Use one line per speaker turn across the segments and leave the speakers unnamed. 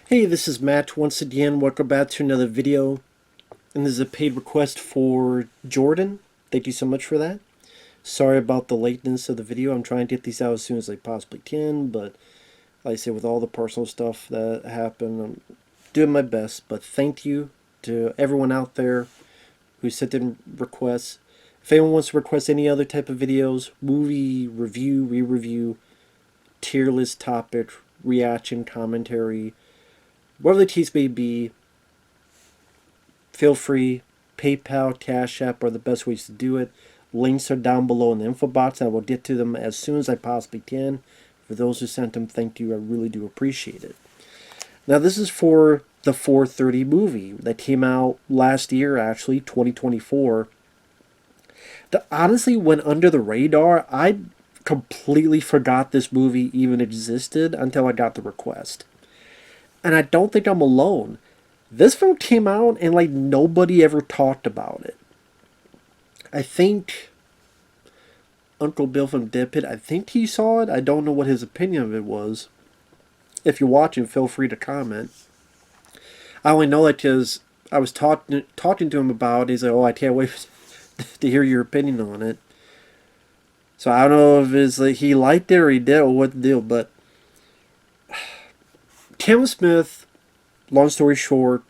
Hey, this is Matt once again. Welcome back to another video. And this is a paid request for Jordan. Thank you so much for that. Sorry about the lateness of the video. I'm trying to get these out as soon as I possibly can, but like I say, with all the personal stuff that happened, I'm doing my best. But thank you to everyone out there who sent in requests. If anyone wants to request any other type of videos, movie review, re-review, tier list topic, reaction, commentary, whatever the case may be, feel free. PayPal, CashApp are the best ways to do it. Links are down below in the info box. I will get to them as soon as I possibly can. For those who sent them, thank you. I really do appreciate it. Now, this is for the 4:30 movie that came out last year, actually, 2024. That honestly went under the radar. I completely forgot this movie even existed until I got the request. And I don't think I'm alone. This film came out and like nobody ever talked about it. I think Uncle Bill from Deadpit, I think he saw it. I don't know what his opinion of it was. If you're watching, feel free to comment. I only know that because I was talking to him about it. He's like, oh, I can't wait to hear your opinion on it. So I don't know if it's like he liked it or he did or what the deal, but Kevin Smith, long story short,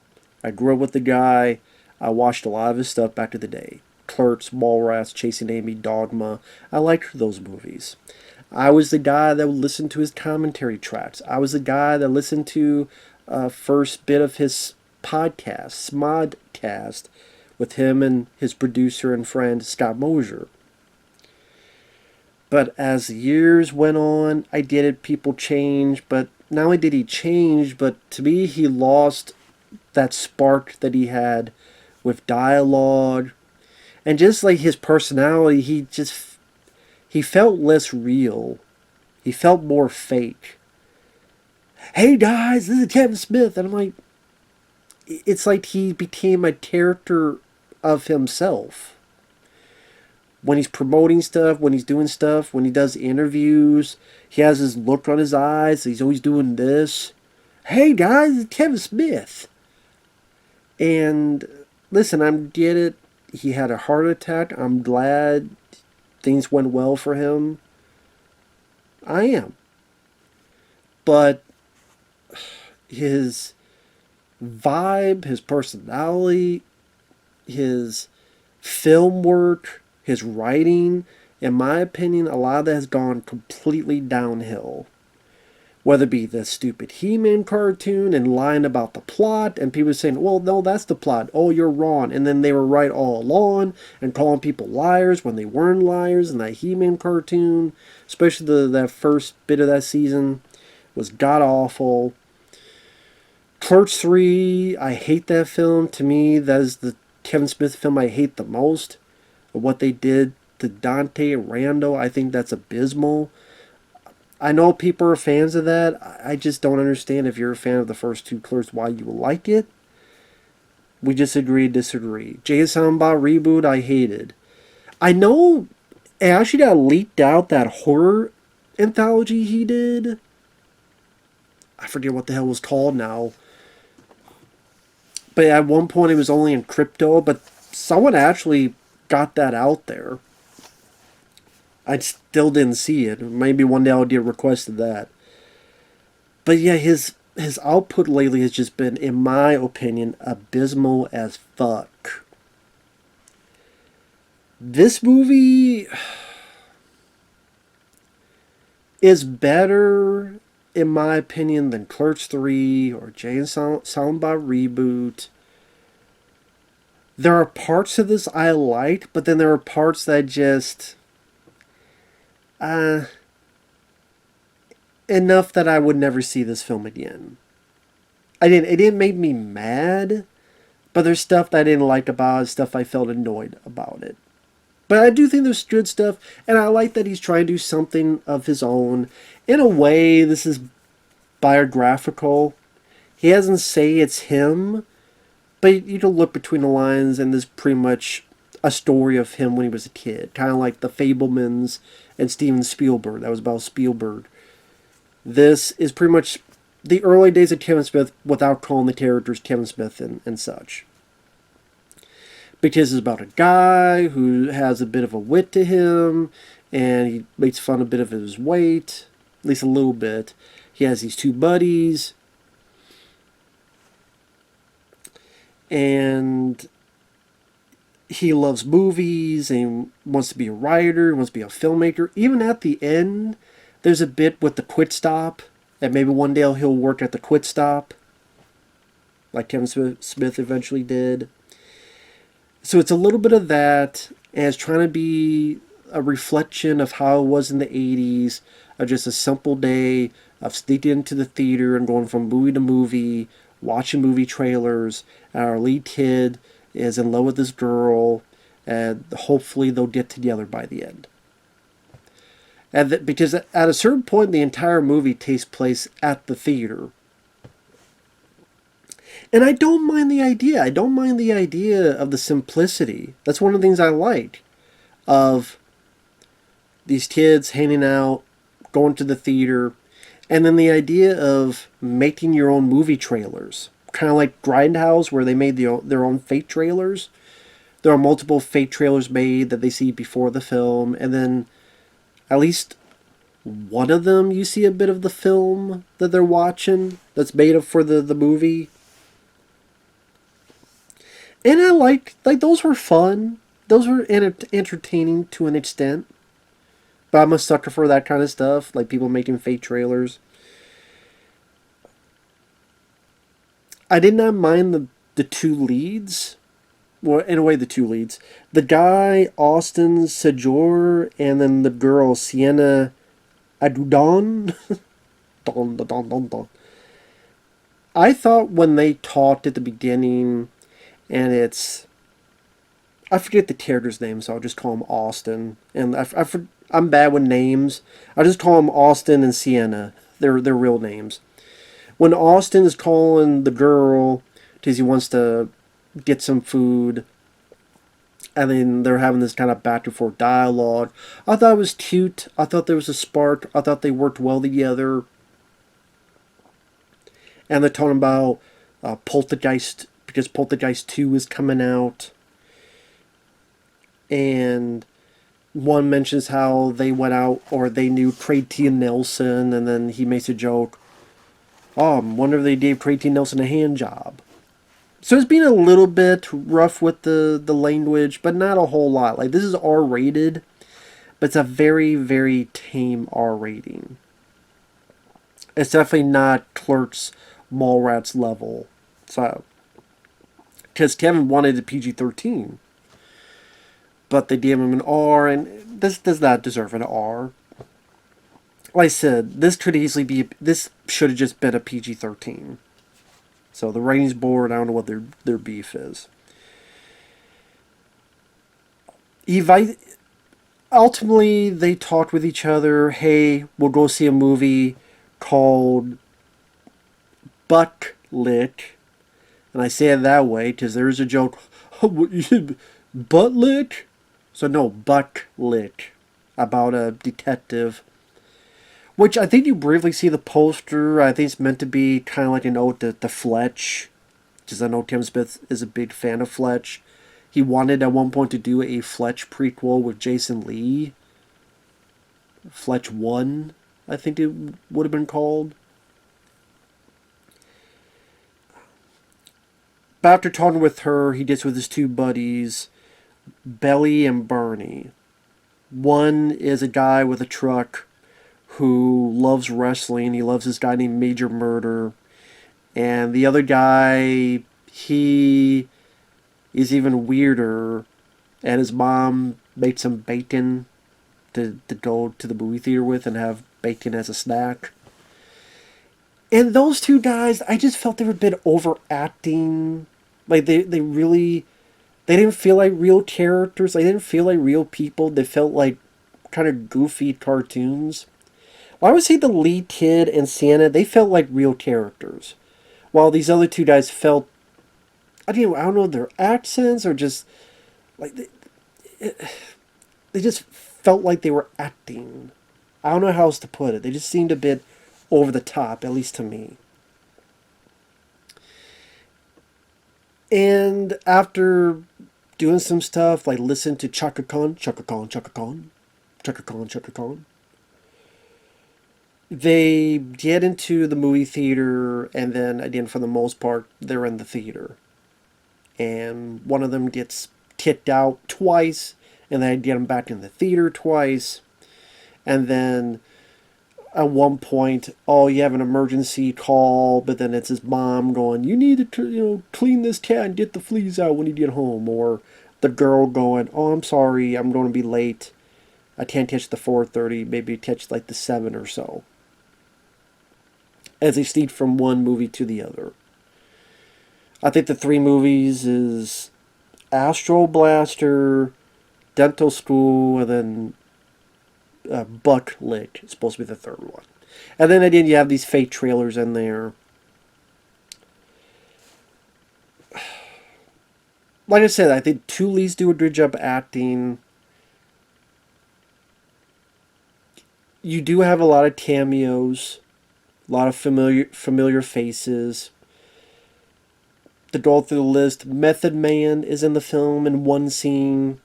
I grew up with the guy. I watched a lot of his stuff back in the day. Clerks, Mallrats, Chasing Amy, Dogma. I liked those movies. I was the guy that would listen to his commentary tracks. I was the guy that listened to first bit of his podcast, Smodcast, with him and his producer and friend Scott Mosier. But as the years went on, I get it, people change, but not only did he change, but to me he lost that spark that he had with dialogue and just like his personality. He felt less real. He felt more fake. Hey guys, this is Kevin Smith, and I'm like, it's like he became a character of himself. When he's promoting stuff, when he's doing stuff, when he does interviews, he has his look on his eyes. He's always doing this. Hey guys, it's Kevin Smith. And listen, I get it. He had a heart attack. I'm glad things went well for him. I am. But his vibe, his personality, his film work, his writing, in my opinion, a lot of that has gone completely downhill. Whether it be the stupid He-Man cartoon and lying about the plot, and people saying, well, no, that's the plot. Oh, you're wrong. And then they were right all along, and calling people liars when they weren't liars in that He-Man cartoon. Especially that first bit of that season was god-awful. Clerks 3, I hate that film. To me, that is the Kevin Smith film I hate the most. What they did to Dante and Rando, I think that's abysmal. I know people are fans of that. I just don't understand if you're a fan of the first two Clerks why you like it. We just agree to disagree. Jay and Silent Bob reboot, I hated. I know it actually got leaked out, that horror anthology he did. I forget what the hell it was called now. But at one point it was only in crypto, but someone actually got that out there. I still didn't see it. Maybe one day I'll get a request of that. But yeah, his output lately has just been, in my opinion, abysmal as fuck. This movie is better, in my opinion, than Clerks 3 or Jay and Silent Bob Reboot. There are parts of this I liked, but then there are parts that just enough that I would never see this film again. It didn't make me mad, but there's stuff that I didn't like about it, stuff I felt annoyed about it. But I do think there's good stuff, and I like that he's trying to do something of his own. In a way, this is biographical. He doesn't say it's him, but you can look between the lines, and there's pretty much a story of him when he was a kid. Kind of like The Fabelmans and Steven Spielberg. That was about Spielberg. This is pretty much the early days of Kevin Smith without calling the characters Kevin Smith and such. Because it's about a guy who has a bit of a wit to him, and he makes fun a bit of his weight, at least a little bit. He has these two buddies, and he loves movies and wants to be a writer, wants to be a filmmaker. Even at the end, there's a bit with the Quit Stop, and maybe one day he'll work at the Quit Stop, like Kevin Smith eventually did. So it's a little bit of that, and it's trying to be a reflection of how it was in the 80s, of just a simple day of sneaking into the theater and going from movie to movie, watching movie trailers, and our lead kid is in love with this girl, and hopefully they'll get together by the end. And because at a certain point, the entire movie takes place at the theater. And I don't mind the idea. I don't mind the idea of the simplicity. That's one of the things I like of these kids hanging out, going to the theater, and then the idea of making your own movie trailers. Kind of like Grindhouse, where they made their own fake trailers. There are multiple fake trailers made that they see before the film, and then at least one of them you see a bit of the film that they're watching that's made up for the movie. And I like those were fun. Those were entertaining to an extent. But I'm a sucker for that kind of stuff, like people making fake trailers. I did not mind the two leads. Well, in a way, the two leads. The guy, Austin Zajur, and then the girl, Siena Agudong. Don, don, don, don, don. I thought when they talked at the beginning, and I forget the character's name, so I'll just call him Austin. And I'm bad with names. I'll just call him Austin and Siena. They're real names. When Austin is calling the girl because he wants to get some food, and then they're having this kind of back and forth dialogue, I thought it was cute. I thought there was a spark. I thought they worked well together. And they're talking about Poltergeist, because Poltergeist 2 is coming out. And one mentions how they went out, or they knew Craig T. Nelson, and then he makes a joke. Oh, I wonder if they gave Craig T. Nelson a hand job. So it's been a little bit rough with the language, but not a whole lot. Like, this is R-rated, but it's a very, very tame R rating. It's definitely not Clerks, Mallrats level. So, because Kevin wanted a PG-13. But they gave him an R, and this does not deserve an R. Like I said, this should have just been a PG-13. So the ratings board, I don't know what their beef is. Ultimately, they talked with each other. Hey, we'll go see a movie called Butt Lick. And I say it that way because there's a joke. Butt Lick? So no, Butt Lick. About a detective. Which I think you briefly see the poster. I think it's meant to be kind of like an ode to Fletch. Because I know Tim Smith is a big fan of Fletch. He wanted at one point to do a Fletch prequel with Jason Lee. Fletch 1, I think it would have been called. But after talking with her, he gets with his two buddies, Belly and Bernie. One is a guy with a truck who loves wrestling. He loves this guy named Major Murder. And the other guy, he is even weirder. And his mom made some bacon to go to the movie theater with and have bacon as a snack. And those two guys, I just felt they were a bit overacting. Like, they didn't feel like real characters. They didn't feel like real people. They felt like kind of goofy cartoons. I would say the lead kid and Siena, they felt like real characters. While these other two guys felt, I don't know, their accents or just, like, they just felt like they were acting. I don't know how else to put it. They just seemed a bit over the top, at least to me. And after doing some stuff, like listen to Chaka Khan, Chaka Khan, Chaka Khan, Chaka Khan, Chaka Khan, they get into the movie theater, and then again, for the most part, they're in the theater. And one of them gets kicked out twice, and then I get him back in the theater twice. And then at one point, oh, you have an emergency call, but then it's his mom going, "You need to, clean this cat and get the fleas out when you get home," or the girl going, "Oh, I'm sorry, I'm going to be late. I can't catch the 4:30. Maybe catch like the 7 or so." As they sneak from one movie to the other. I think the three movies is Astro Blaster, Dental School, and then Buck Lick is supposed to be the third one. And then again, you have these fake trailers in there. Like I said, I think two leads do a good job acting. You do have a lot of cameos, a lot of familiar faces. To go through the list, Method Man is in the film in one scene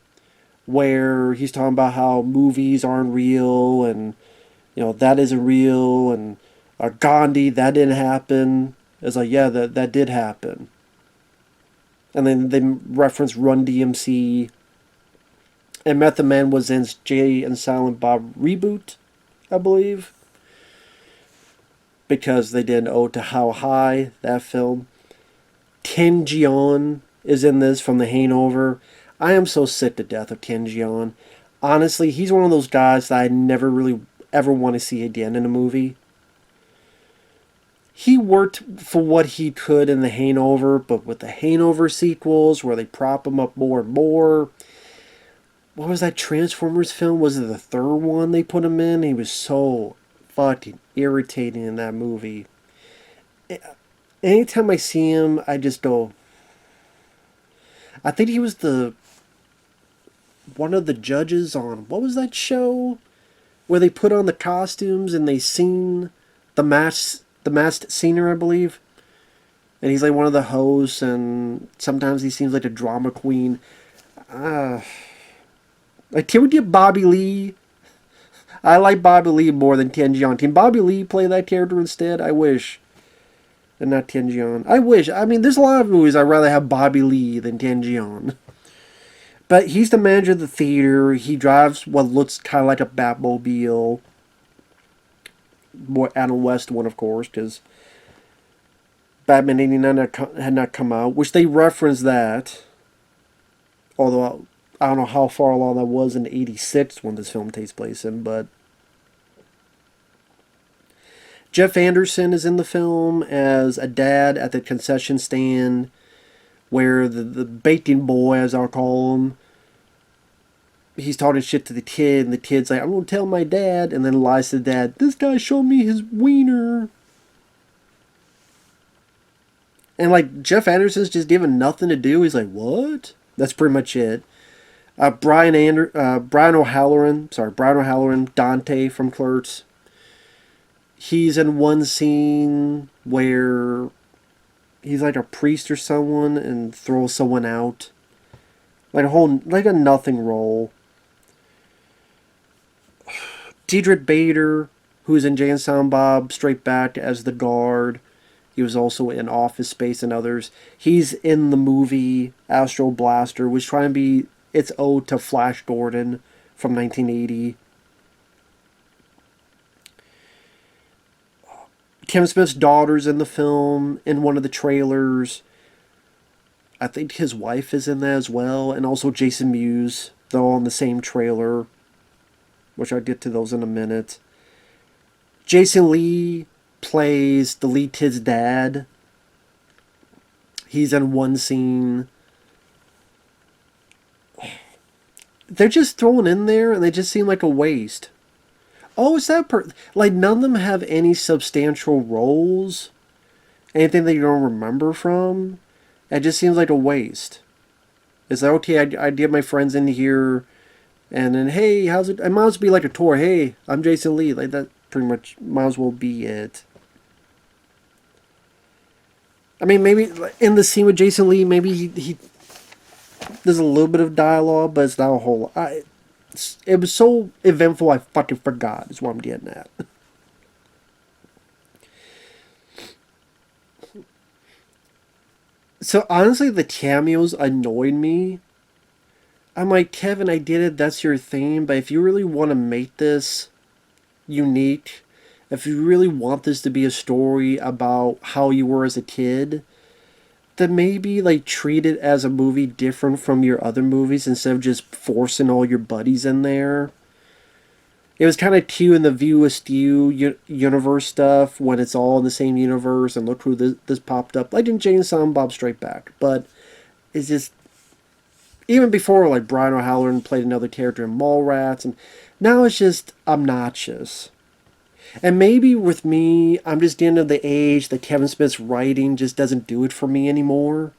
where he's talking about how movies aren't real and that isn't real, and Gandhi, that didn't happen. It's like, yeah, that did happen. And then they reference Run DMC. And Method Man was in Jay and Silent Bob Reboot, I believe, because they did an ode to How High, that film. Ken Jeong is in this from The Hangover. I am so sick to death of Ken Jeong. Honestly, he's one of those guys that I never really ever want to see again in a movie. He worked for what he could in The Hangover, but with the Hangover sequels where they prop him up more and more. What was that Transformers film? Was it the third one they put him in? He was so fucking irritating in that movie. Anytime I see him, I just go... I think he was one of the judges on... What was that show? Where they put on the costumes and they sing the Masked Singer, I believe. And he's like one of the hosts, and sometimes he seems like a drama queen. Like, can we get Bobby Lee? I like Bobby Lee more than Ken Jeong. Can Bobby Lee play that character instead? I wish. And not Ken Jeong. I wish. I mean, there's a lot of movies I'd rather have Bobby Lee than Ken Jeong. But he's the manager of the theater. He drives what looks kind of like a Batmobile. More Adam West one, of course, because Batman 89 had not come out, which they referenced that. Although I don't know how far along that was in 86 when this film takes place in, but Jeff Anderson is in the film as a dad at the concession stand where the baking boy, as I'll call him, he's talking shit to the kid, and the kid's like, "I'm going to tell my dad," and then lies to the dad, "This guy showed me his wiener." And like, Jeff Anderson's just given nothing to do. He's like, "What?" That's pretty much it. Brian O'Halloran, Dante from Clerks. He's in one scene where he's like a priest or someone and throws someone out. Like a nothing role. Diedrich Bader, who's in Jay and Silent Bob Straight Back as the guard. He was also in Office Space and others. He's in the movie Astro Blaster, which trying to be its ode to Flash Gordon from 1980. Kevin Smith's daughter's in the film, in one of the trailers. I think his wife is in that as well, and also Jason Mewes. They're all in the same trailer, which I'll get to those in a minute. Jason Lee plays the lead kid's dad. He's in one scene. They're just thrown in there, and they just seem like a waste. Oh, is that like, none of them have any substantial roles? Anything that you don't remember from? It just seems like a waste. It's like, okay, I'd get my friends in here, and then, hey, how's it? It might as well be like a tour. Hey, I'm Jason Lee. Like, that pretty much might as well be it. I mean, maybe in the scene with Jason Lee, maybe he there's a little bit of dialogue, but it's not a whole lot. It was so eventful, I fucking forgot, is what I'm getting at. So honestly, the cameos annoyed me. I'm like, Kevin, I did it, that's your theme, but if you really want to make this unique, if you really want this to be a story about how you were as a kid, then maybe like treat it as a movie different from your other movies instead of just forcing all your buddies in there. It was kind of cute in the View Askew universe stuff when it's all in the same universe and look who this popped up. Like in Jane and Silent Bob Strike Back. But it's just, even before, like Brian O'Halloran played another character in Mallrats, and now it's just obnoxious. And maybe with me, I'm just getting to the age that Kevin Smith's writing just doesn't do it for me anymore.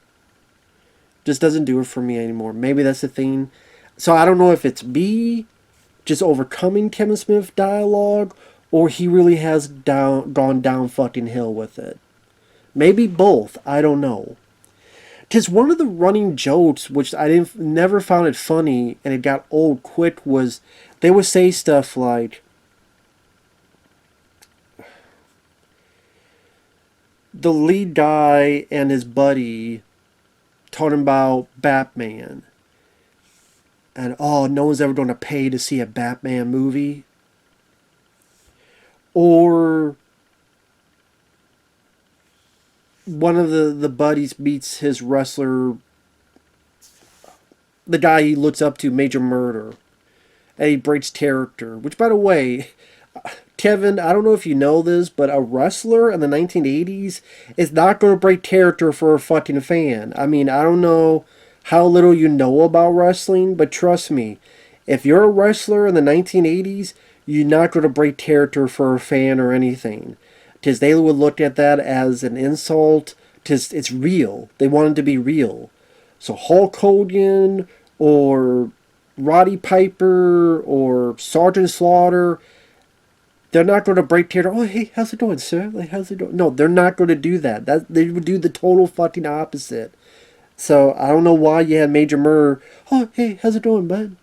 Just doesn't do it for me anymore. Maybe that's the thing. So I don't know if it's me just overcoming Kevin Smith dialogue, or he really has gone down fucking hill with it. Maybe both. I don't know. Because one of the running jokes, which I never found it funny, and it got old quick, was they would say stuff like, the lead guy and his buddy talking about Batman. And, oh, no one's ever going to pay to see a Batman movie. Or one of the buddies meets his wrestler, the guy he looks up to, Major Murder. And he breaks character. Which, by the way, Kevin, I don't know if you know this, but a wrestler in the 1980s is not going to break character for a fucking fan. I mean, I don't know how little you know about wrestling, but trust me, if you're a wrestler in the 1980s, you're not going to break character for a fan or anything. Because they would look at that as an insult, because it's real. They want it to be real. So Hulk Hogan or Roddy Piper or Sergeant Slaughter, they're not going to break character. Oh, hey, how's it going, sir? Like, how's it going? No, they're not going to do that. They would do the total fucking opposite. So I don't know why you had Major Murder. Oh, hey, how's it going, bud?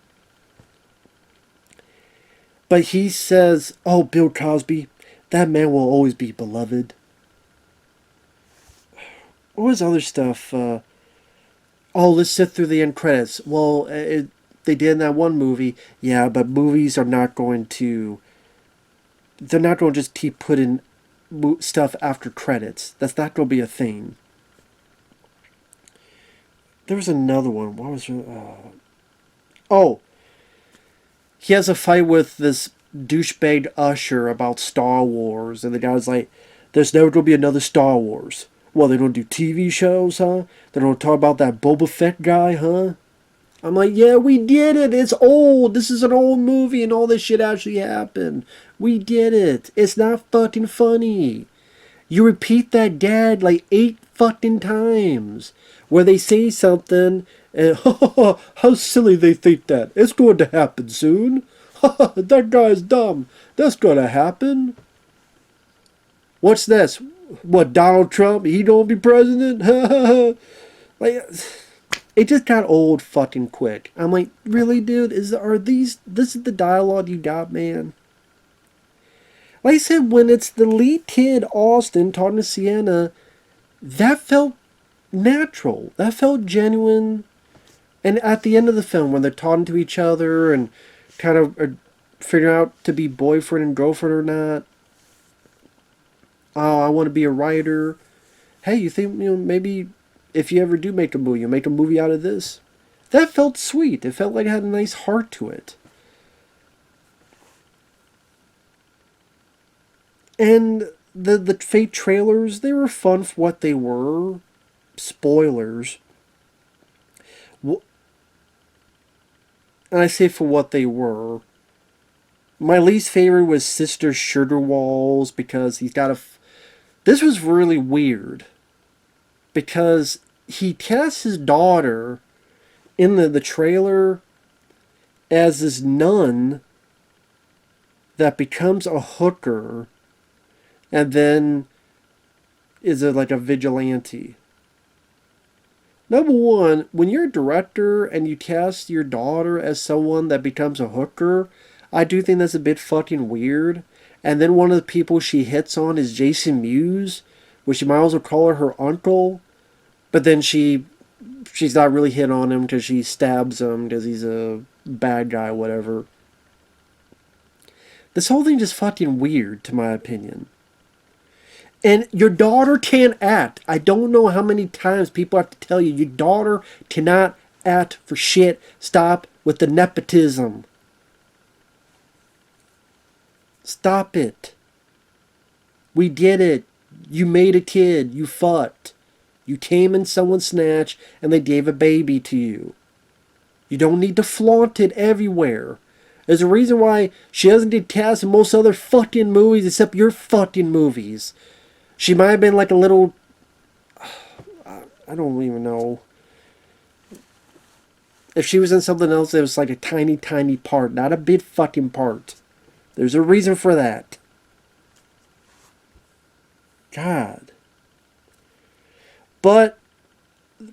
But he says, oh, Bill Cosby, that man will always be beloved. What was other stuff? Oh, let's sit through the end credits. Well, they did in that one movie. Yeah, but movies are not going to... They're not going to just keep putting stuff after credits. That's not going to be a thing. There was another one. What was it? Oh, he has a fight with this douchebag usher about Star Wars, and the guy's like, "There's never gonna be another Star Wars." Well, they don't do TV shows, huh? They don't talk about that Boba Fett guy, huh? I'm like, yeah, we did it. It's old. This is an old movie, and all this shit actually happened. We did it. It's not fucking funny. You repeat that gag like 8 fucking times, where they say something, and how silly they think that. It's going to happen soon. That guy's dumb. That's going to happen. What's this? What, Donald Trump? He don't be president? Like, it just got old fucking quick. I'm like, really, dude? This is the dialogue you got, man? Like I said, when it's the lead kid, Austin, talking to Siena, that felt natural. That felt genuine. And at the end of the film, when they're talking to each other and kind of are figuring out to be boyfriend and girlfriend or not. Oh, I want to be a writer. Hey, you think, maybe if you ever do make a movie, you'll make a movie out of this? That felt sweet. It felt like it had a nice heart to it. And the fake trailers, they were fun for what they were. Spoilers. And I say for what they were. My least favorite was Sister Sugar Walls, because he's got a... This was really weird. Because he casts his daughter in the trailer as this nun that becomes a hooker, and then is it like a vigilante? Number one, when you're a director and you cast your daughter as someone that becomes a hooker, I do think that's a bit fucking weird. And then one of the people she hits on is Jason Mewes, which you might as well call her uncle. But then she's not really hit on him because she stabs him because he's a bad guy, whatever. This whole thing just fucking weird, to my opinion. And your daughter can't act. I don't know how many times people have to tell you, your daughter cannot act for shit. Stop with the nepotism. Stop it. We did it. You made a kid. You fucked. You came in someone's snatch and they gave a baby to you. You don't need to flaunt it everywhere. There's a reason why she doesn't get cast in most other fucking movies except your fucking movies. She might have been like a little... I don't even know. If she was in something else, it was like a tiny, tiny part. Not a big fucking part. There's a reason for that. God. But,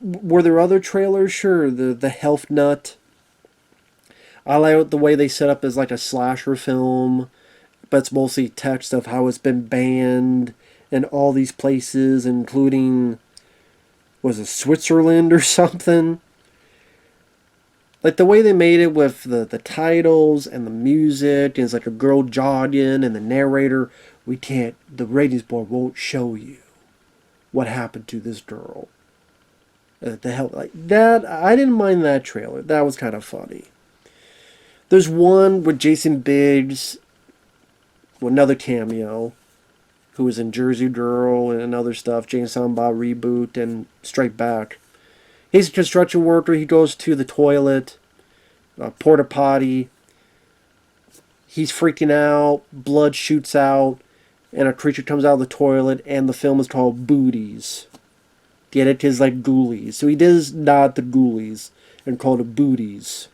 were there other trailers? Sure. The Health Nut. I like the way they set up as like a slasher film. But it's mostly text of how it's been banned in all these places, including, was it Switzerland or something? Like the way they made it with the titles and the music, and it's like a girl jogging, and the narrator, the ratings board won't show you what happened to this girl. The hell, like that, I didn't mind that trailer. That was kind of funny. There's one with Jason Biggs, another cameo, who was in Jersey Girl and other stuff, James Silent Bob reboot, and Straight Back. He's a construction worker. He goes to the toilet, porta potty. He's freaking out. Blood shoots out, and a creature comes out of the toilet. And the film is called Booties. Get it? It's like Ghoulies. So he does nod the Ghoulies and called it Booties.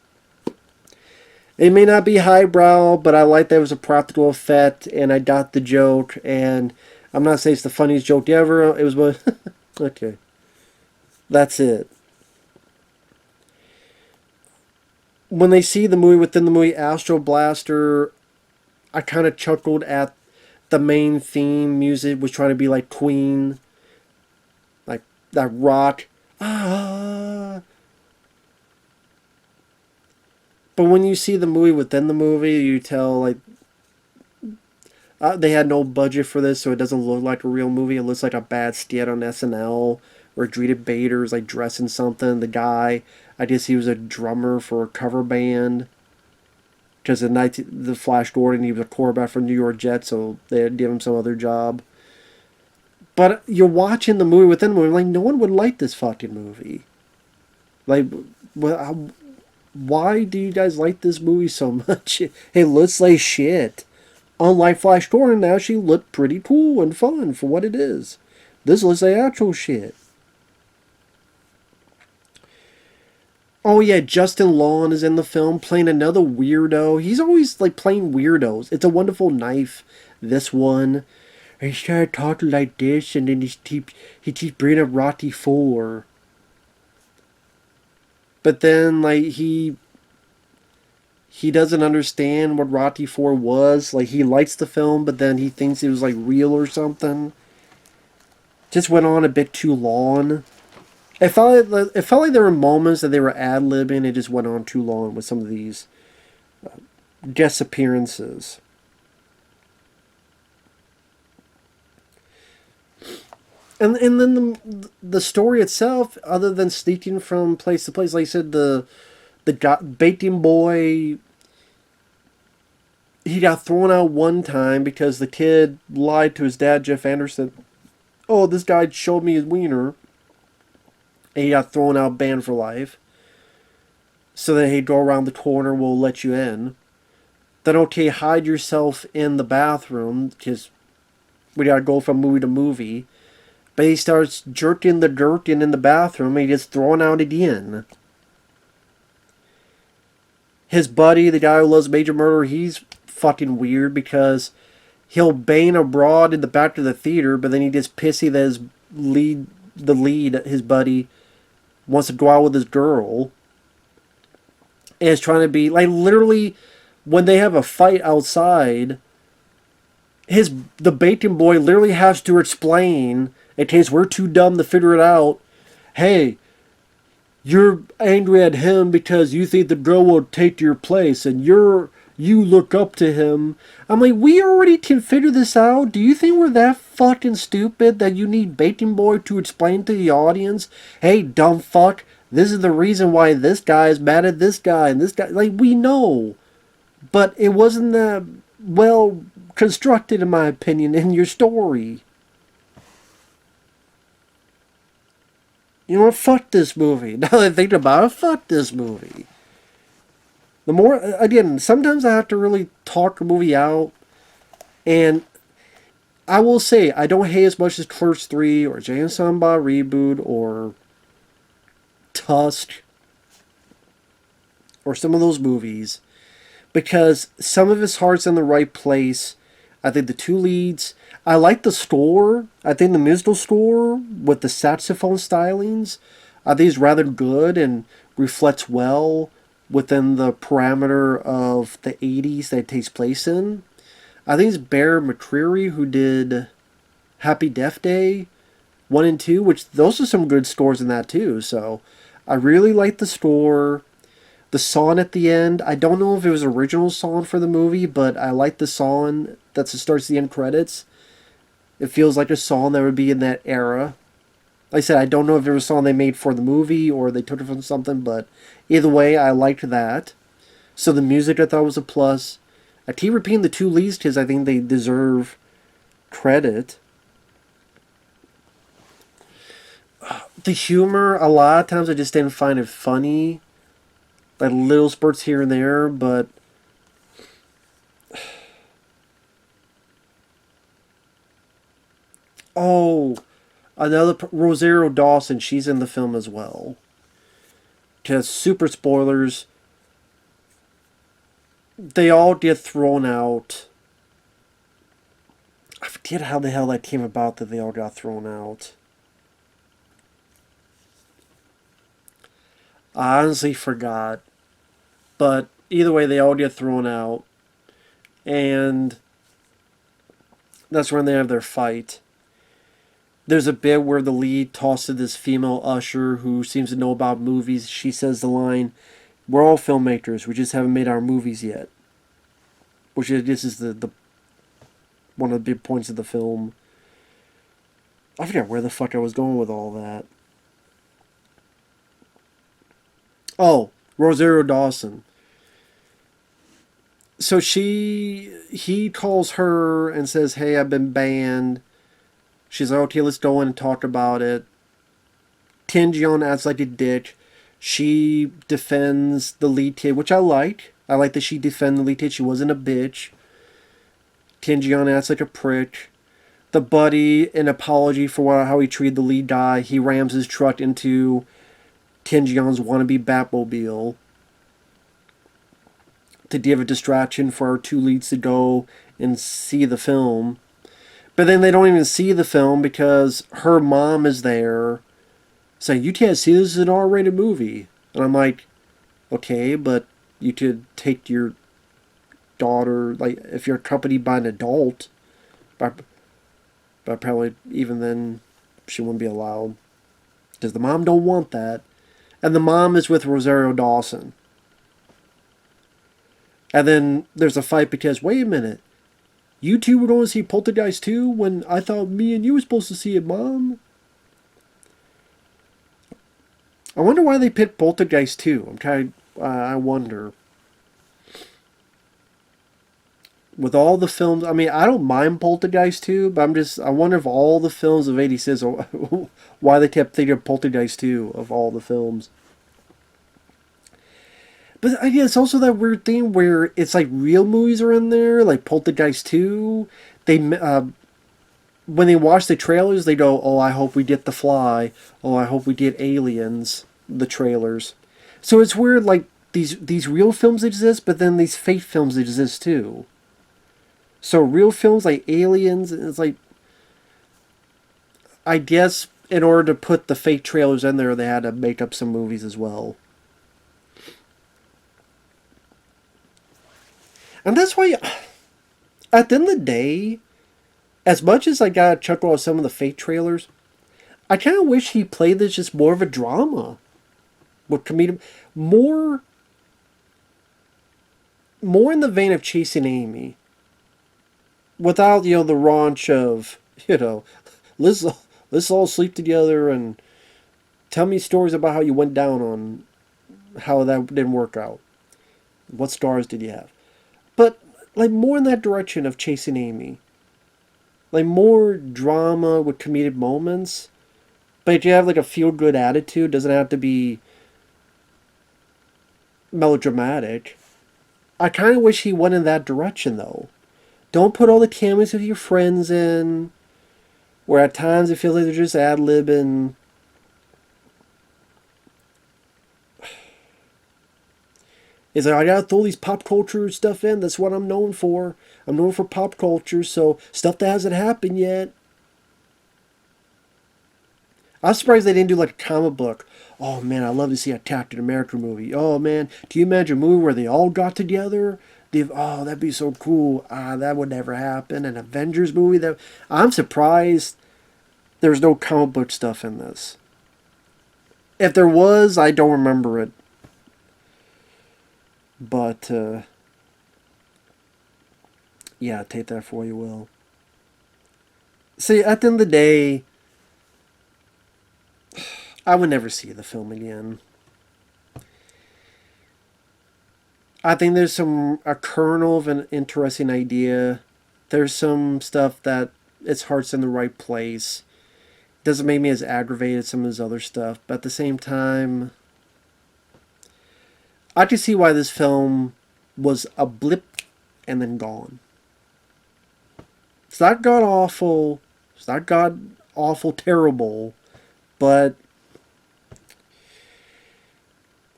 It may not be highbrow, but I like that it was a practical effect, and I got the joke. And I'm not saying it's the funniest joke ever. It was one. Okay, that's it. When they see the movie within the movie Astro Blaster, I kind of chuckled at the main theme music, was trying to be like Queen, like that rock. Ah. But when you see the movie within the movie, you tell like they had no budget for this, so it doesn't look like a real movie. It looks like a bad skit on SNL where Drita Bader's like dressing something. The guy, I guess he was a drummer for a cover band. Because the Flash Gordon, he was a quarterback for New York Jets, so they had given him some other job. But you're watching the movie within the movie, like, no one would like this fucking movie. Like, why do you guys like this movie so much? Hey, let's lay shit. Unlike Flash Gordon, now she looked pretty cool and fun for what it is. This looks like actual shit. Oh yeah, Justin Long is in the film playing another weirdo. He's always like playing weirdos. It's a Wonderful Knife, this one. He started talking like this, and then he keeps bringing up Rocky 4. But then like he doesn't understand what Rocky 4 was. Like he likes the film, but then he thinks it was like real or something. Just went on a bit too long. It felt like there were moments that they were ad-libbing. It just went on too long with some of these guest appearances. And then the story itself, other than sneaking from place to place, like I said, the baking boy, he got thrown out one time because the kid lied to his dad, Jeff Anderson. Oh, this guy showed me his wiener. And he got thrown out, banned for life. So then he'd go around the corner, we'll let you in. Then, okay, hide yourself in the bathroom, because we gotta go from movie to movie. But he starts jerking the dirt in the bathroom, and he gets thrown out again. His buddy, the guy who loves Major Murder, he's fucking weird, because he'll bang a broad in the back of the theater, but then he gets pissy that his buddy, wants to go out with his girl, and is trying to be like literally when they have a fight outside. The bacon boy literally has to explain in case we're too dumb to figure it out. Hey, you're angry at him because you think the girl will take your place, and you look up to him. I'm like, we already can figure this out. Do you think we're that fucking stupid that you need Bacon Boy to explain to the audience, hey, dumb fuck, this is the reason why this guy is mad at this guy and this guy? Like, we know. But it wasn't that well constructed, in my opinion, in your story. You know what? Fuck this movie. Now that I think about it, fuck this movie. The more, again, sometimes I have to really talk a movie out. And I will say, I don't hate as much as Clerks 3 or Jay and Silent Bob Reboot or Tusk or some of those movies, because some of his heart's in the right place. I think the two leads, I like the score. I think the musical score with the saxophone stylings, I think is rather good and reflects well within the parameter of the 80s that it takes place in. I think it's Bear McCreary who did Happy Death Day 1 and 2, which those are some good scores in that too. So I really like the score. The song at the end, I don't know if it was an original song for the movie, but I like the song that starts the end credits. It feels like a song that would be in that era. Like I said, I don't know if it was a song they made for the movie or they took it from something, but either way, I liked that. So the music I thought was a plus. I keep repeating the two leads because I think they deserve credit. The humor, a lot of times I just didn't find it funny. Like little spurts here and there, but oh, another Rosario Dawson, she's in the film as well. Because super spoilers, they all get thrown out. I forget how the hell that came about that they all got thrown out. I honestly forgot. But either way, they all get thrown out. And that's when they have their fight. There's a bit where the lead talks to this female usher who seems to know about movies. She says the line, "We're all filmmakers, we just haven't made our movies yet." Which is, this is the one of the big points of the film. I forget where the fuck I was going with all that. Oh, Rosario Dawson. So he calls her and says, "Hey, I've been banned." She's like, "Okay, let's go in and talk about it." Ken Jeong acts like a dick. She defends the lead kid, which I like. I like that she defended the lead kid. She wasn't a bitch. Ken Jeong acts like a prick. The buddy, an apology for how he treated the lead guy. He rams his truck into Ken Jeong's wannabe Batmobile to give a distraction for our two leads to go and see the film. But then they don't even see the film because her mom is there saying, "You can't see this, is an R-rated movie." And I'm like, okay, but you could take your daughter, like, if you're accompanied by an adult, but probably even then she wouldn't be allowed. Because the mom don't want that. And the mom is with Rosario Dawson. And then there's a fight because, wait a minute, you two were going to see Poltergeist 2 when I thought me and you were supposed to see it, Mom? I wonder why they picked Poltergeist 2. I wonder. With all the films, I mean, I don't mind Poltergeist 2, but I wonder if all the films of 86, why they kept thinking of Poltergeist 2 of all the films. But I guess it's also that weird thing where it's like real movies are in there, like Poltergeist 2. When they watch the trailers, they go, "Oh, I hope we get The Fly. Oh, I hope we get Aliens." The trailers. So it's weird, like these real films exist, but then these fake films exist too. So real films like Aliens, it's like, I guess in order to put the fake trailers in there, they had to make up some movies as well. And that's why, at the end of the day, as much as I got a chuckle out of some of the fake trailers, I kind of wish he played this just more of a drama. With comedic, more, more in the vein of Chasing Amy, without the raunch of let's let's all sleep together and tell me stories about how you went down on how that didn't work out. What scars did you have? But like more in that direction of Chasing Amy, like more drama with comedic moments. But you have like a feel good attitude. Doesn't have to be melodramatic. I kind of wish he went in that direction though. Don't put all the cameos of your friends in, where at times it feels like they're just ad libbing. It's like, I gotta throw these pop culture stuff in. That's what I'm known for. I'm known for pop culture, so stuff that hasn't happened yet. I'm surprised they didn't do like a comic book. Oh man, I'd love to see a Captain America movie. Oh man, do you imagine a movie where they all got together? Oh, that'd be so cool. That would never happen. An Avengers movie. That I'm surprised there's no comic book stuff in this. If there was, I don't remember it. But yeah, take that for you will. See, at the end of the day, I would never see the film again. I think there's a kernel of an interesting idea. There's some stuff that its heart's in the right place. Doesn't make me as aggravated as some of his other stuff, but at the same time, I can see why this film was a blip and then gone. It's not god awful. It's not god awful terrible, but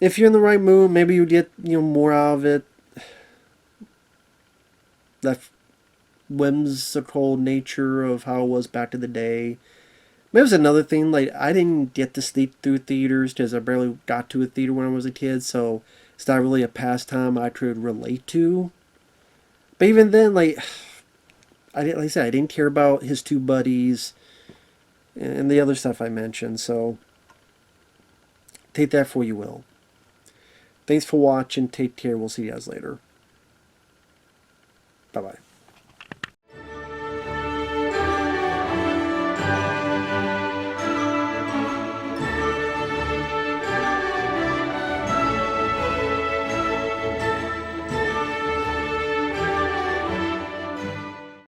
if you're in the right mood, maybe you get more out of it. That whimsical nature of how it was back in the day. Maybe it was another thing. Like I didn't get to sleep through theaters because I barely got to a theater when I was a kid, so it's not really a pastime I could relate to. But even then, like I said, I didn't care about his two buddies and the other stuff I mentioned. So take that for you will. Thanks for watching. Take care. We'll see you guys later. Bye-bye.